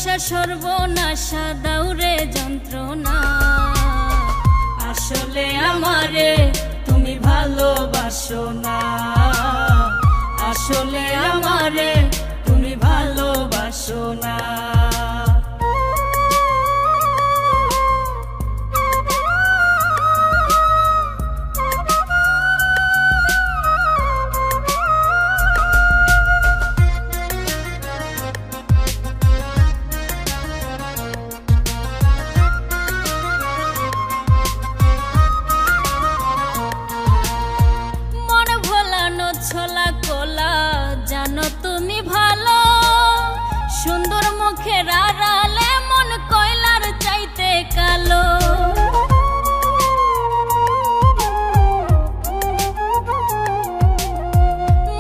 ভালোবাসা সর্বনাশা দাউরে যন্ত্রণা। আসলে আমারে তুমি ভালোবাসো না, আসলে আমারে তুমি ভালোবাসো না। ছোলা কোলা জানো তুমি ভালো, সুন্দর মুখের আড়ালে মন কয়লার চাইতে কালো।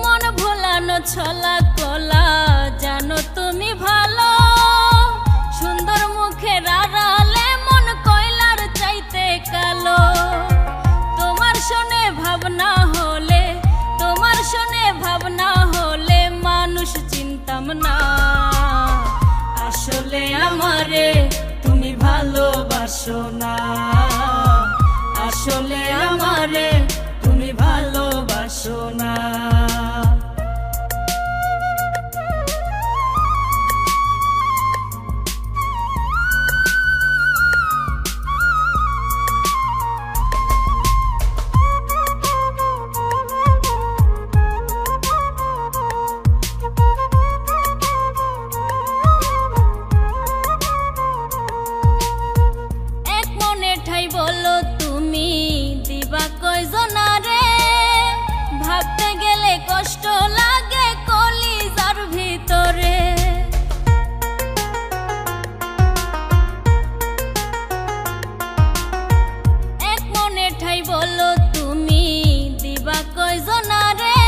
মন ভোলানো ছোলা কোলা জানো তুমি ভালো, সুন্দর মুখের আড়ালে মন কয়লার চাইতে কালো। তোমার শুনে ভাবনা হলে, তোমার শুনে ভাবনা হলে মানুষ চিনতাম না। আসলে আমারে তুমি ভালোবাসো না, আসলে আমারে তুমি ভালোবাসো না। বলো তুমি দিবা কয়জনারে, ভাবতে গেলে কষ্ট লাগে কলিজার ভিতরে। এক মনে ঠাই বলো তুমি দিবা কয়জনারে,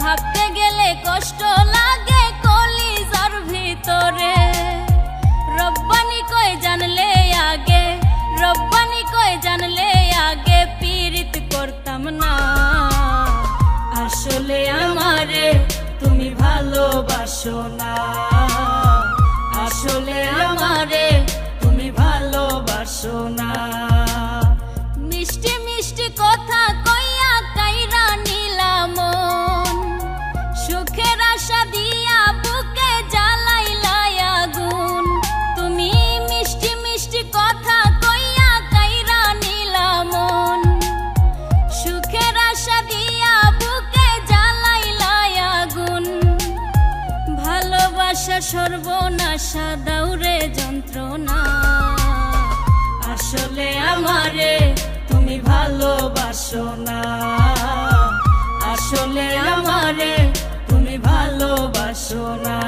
ভাবতে গেলে কষ্ট লাগে কলিজার ভিতরে। রব্বানি কয় জানলে আগে, রব্বানি কয় জানলে আগে পীড়িত করতাম না। আসলে আমারে তুমি ভালোবাসো না, আসলে আমারে তুমি ভালোবাসো না। মিষ্টি মিষ্টি কথা কইয়া কাইরা নিলাম মন, সুখের আশা দিয়া বুকে জ্বালাইলা আগুন। তুমি মিষ্টি মিষ্টি কথা কইয়া কাইরা নিলাম মন, সুখের আশা দিয়া বুকে জ্বালাইলা আগুন। ভালোবাসা সর্বনাশা দাউরে যন্ত্রণা। আসলে আমারে তুমি ভালোবাসো না, আসলে আমারে তুমি ভালোবাসো না।